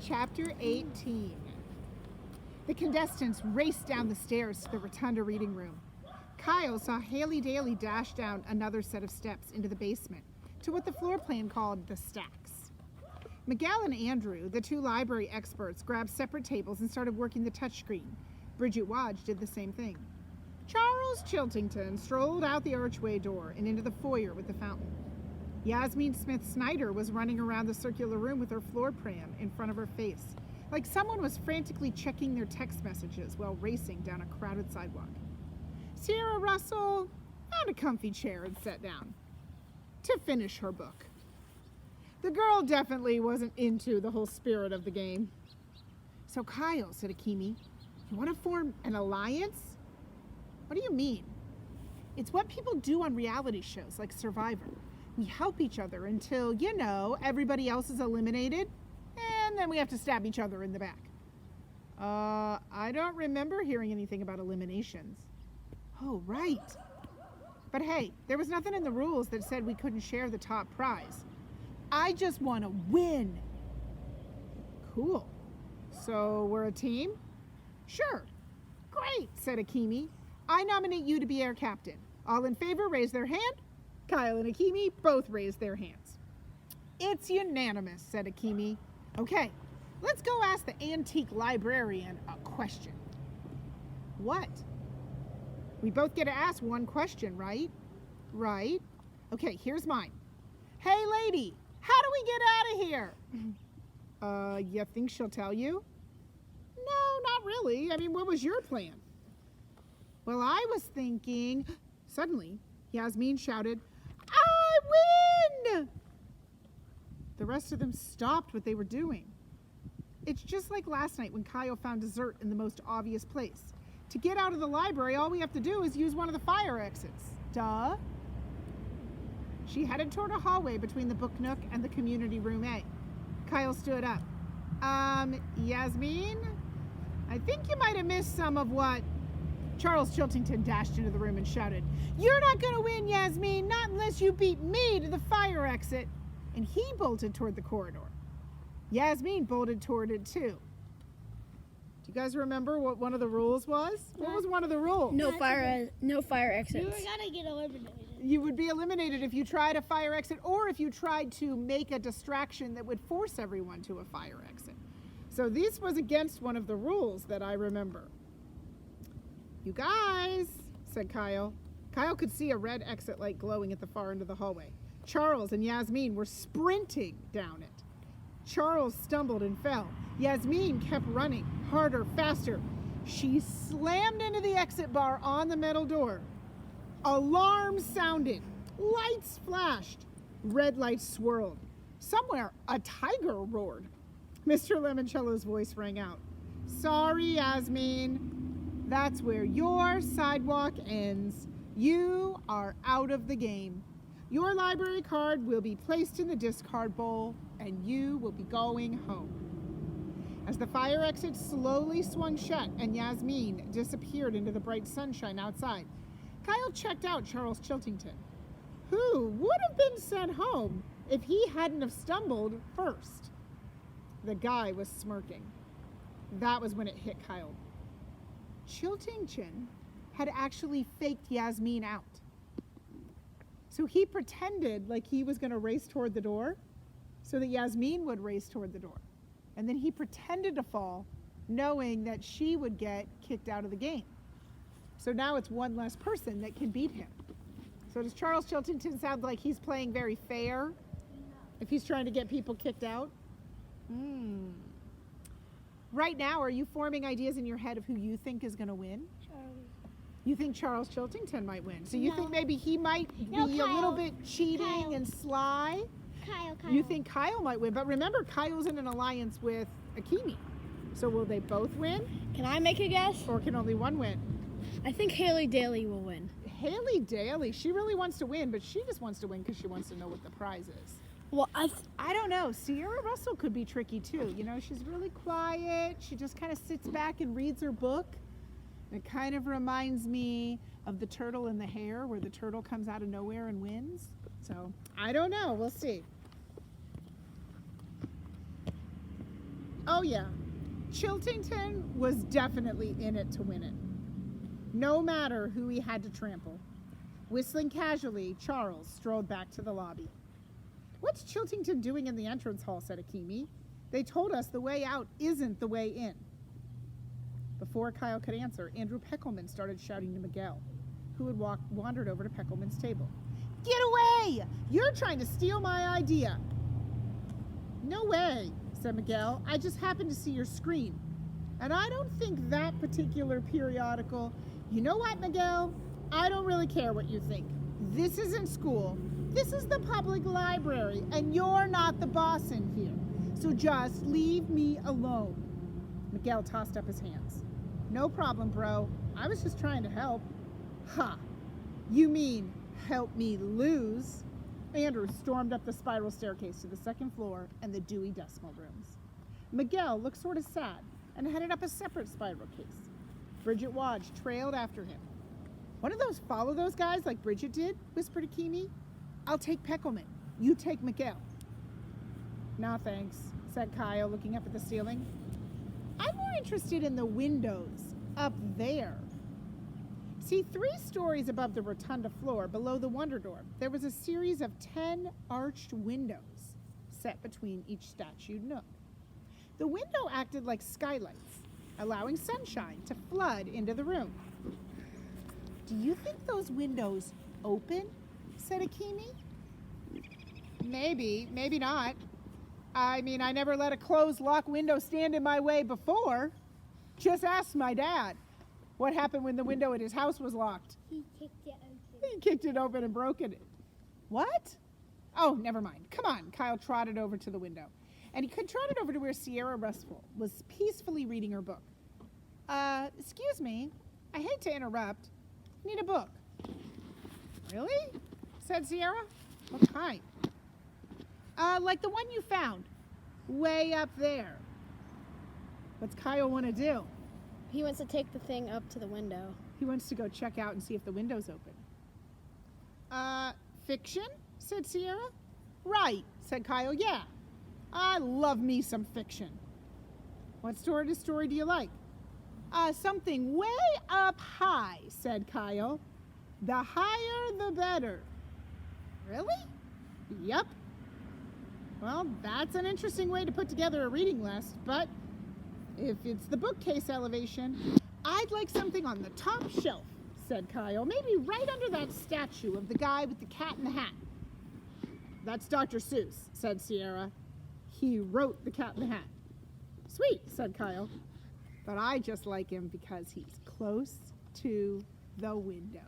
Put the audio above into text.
Chapter 18. The contestants raced down the stairs to the Rotunda reading room. Kyle saw Haley Daly dash down another set of steps into the basement to what the floor plan called the stacks. Miguel and Andrew, the two library experts, grabbed separate tables and started working the touchscreen. Bridget Wadge did the same thing. Charles Chiltington strolled out the archway door and into the foyer with the fountain. Yasmin Smith-Snyder was running around the circular room with her floor plan in front of her face, like someone was frantically checking their text messages while racing down a crowded sidewalk. Sierra Russell found a comfy chair and sat down to finish her book. The girl definitely wasn't into the whole spirit of the game. "So Kyle," said Akimi, "you want to form an alliance?" "What do you mean?" "It's what people do on reality shows like Survivor. We help each other until, everybody else is eliminated, and then we have to stab each other in the back." I don't remember hearing anything about eliminations." "Oh, right. But hey, there was nothing in the rules that said we couldn't share the top prize. I just want to win." "Cool. So we're a team?" "Sure." "Great," said Akimi. "I nominate you to be our captain. All in favor, raise their hand." Kyle and Akimi both raised their hands. "It's unanimous," said Akimi. "Okay, let's go ask the antique librarian a question." "What?" "We both get to ask one question, right?" "Right." "Okay, here's mine. Hey, lady, how do we get out of here?" You think she'll tell you?" "No, not really. What was your plan?" "Well, I was thinking..." Suddenly, Yasmin shouted, "I win!" The rest of them stopped what they were doing. It's just like last night when Kyle found dessert in the most obvious place. To get out of the library, all we have to do is use one of the fire exits. Duh. She headed toward a hallway between the book nook and the community room A. Kyle stood up. Yasmin? I think you might have missed some of what..." Charles Chiltington dashed into the room and shouted, "You're not going to win, Yasmin, not unless you beat me to the fire exit." And he bolted toward the corridor. Yasmin bolted toward it too. Do you guys remember what one of the rules was? What was one of the rules? No fire exits. You were gonna get eliminated. You would be eliminated if you tried a fire exit or if you tried to make a distraction that would force everyone to a fire exit. So this was against one of the rules that I remember. "You guys," said Kyle. Kyle could see a red exit light glowing at the far end of the hallway. Charles and Yasmin were sprinting down it. Charles stumbled and fell. Yasmin kept running, harder, faster. She slammed into the exit bar on the metal door. Alarms sounded. Lights flashed. Red lights swirled. Somewhere, a tiger roared. Mr. Lemoncello's voice rang out. "Sorry, Yasmin. That's where your sidewalk ends. You are out of the game. Your library card will be placed in the discard bowl, and you will be going home." As the fire exit slowly swung shut and Yasmin disappeared into the bright sunshine outside, Kyle checked out Charles Chiltington, who would have been sent home if he hadn't have stumbled first. The guy was smirking. That was when it hit Kyle. Chiltington had actually faked Yasmin out. So he pretended like he was going to race toward the door so that Yasmin would race toward the door. And then he pretended to fall, knowing that she would get kicked out of the game. So now it's one less person that can beat him. So does Charles Chiltington sound like he's playing very fair if he's trying to get people kicked out? Right now, are you forming ideas in your head of who you think is going to win? Charlie. You think Charles Chiltington might win. So you No. think maybe he might be No, a little Kyle. bit cheating Kyle. and sly? Kyle. You think Kyle might win. But remember, Kyle's in an alliance with Akimi. So will they both win? Can I make a guess? Or can only one win? I think Haley Daly will win. Haley Daly, she really wants to win, but she just wants to win because she wants to know what the prize is. Well, I don't know. Sierra Russell could be tricky too. She's really quiet. She just kind of sits back and reads her book. It kind of reminds me of The Turtle and the Hare, where the turtle comes out of nowhere and wins. So I don't know. We'll see. Oh yeah, Chiltington was definitely in it to win it. No matter who he had to trample. Whistling casually, Charles strolled back to the lobby. "What's Chiltington doing in the entrance hall?" said Akimi. "They told us the way out isn't the way in." Before Kyle could answer, Andrew Peckelman started shouting to Miguel, who had wandered over to Peckelman's table. "Get away! You're trying to steal my idea." "No way," said Miguel. "I just happened to see your screen. And I don't think that particular periodical..." "You know what, Miguel? I don't really care what you think. This isn't school. This is the public library, and you're not the boss in here. So just leave me alone." Miguel tossed up his hands. "No problem, bro. I was just trying to help." "Ha! You mean help me lose?" Andrew stormed up the spiral staircase to the second floor and the Dewey Decimal Rooms. Miguel looked sort of sad and headed up a separate spiral case. Bridget Wadge trailed after him. "One of those follow those guys like Bridget did?" whispered Akimi. "I'll take Peckelman. You take Miguel." "No thanks," said Kyle, looking up at the ceiling. "I'm more interested in the windows up there." See, 3 stories above the rotunda floor, below the Wonder Door, there was a series of 10 arched windows set between each statued nook. The window acted like skylights, allowing sunshine to flood into the room. "Do you think those windows open?" said Akimi. "Maybe, maybe not. I mean, I never let a closed lock window stand in my way before. Just ask my dad. What happened when the window at his house was locked?" He kicked it open. "He kicked it open and broke it." "What?" "Oh, never mind. Come on." Kyle trotted over to the window. And he trotted over to where Sierra Restful was peacefully reading her book. Excuse me. I hate to interrupt. Need a book." "Really?" said Sierra. "What kind?" Like the one you found. Way up there." "What's Kyle want to do?" He wants to take the thing up to the window. "He wants to go check out and see if the window's open." Fiction?" said Sierra. "Right," said Kyle. "Yeah. I love me some fiction." "What story do you like?" Something way up high," said Kyle. "The higher, the better." "Really?" "Yep." "Well, that's an interesting way to put together a reading list, but if it's the bookcase elevation, I'd like something on the top shelf," said Kyle. "Maybe right under that statue of the guy with the cat in the hat." "That's Dr. Seuss," said Sierra. "He wrote The Cat in the Hat." "Sweet," said Kyle. "But I just like him because he's close to the window."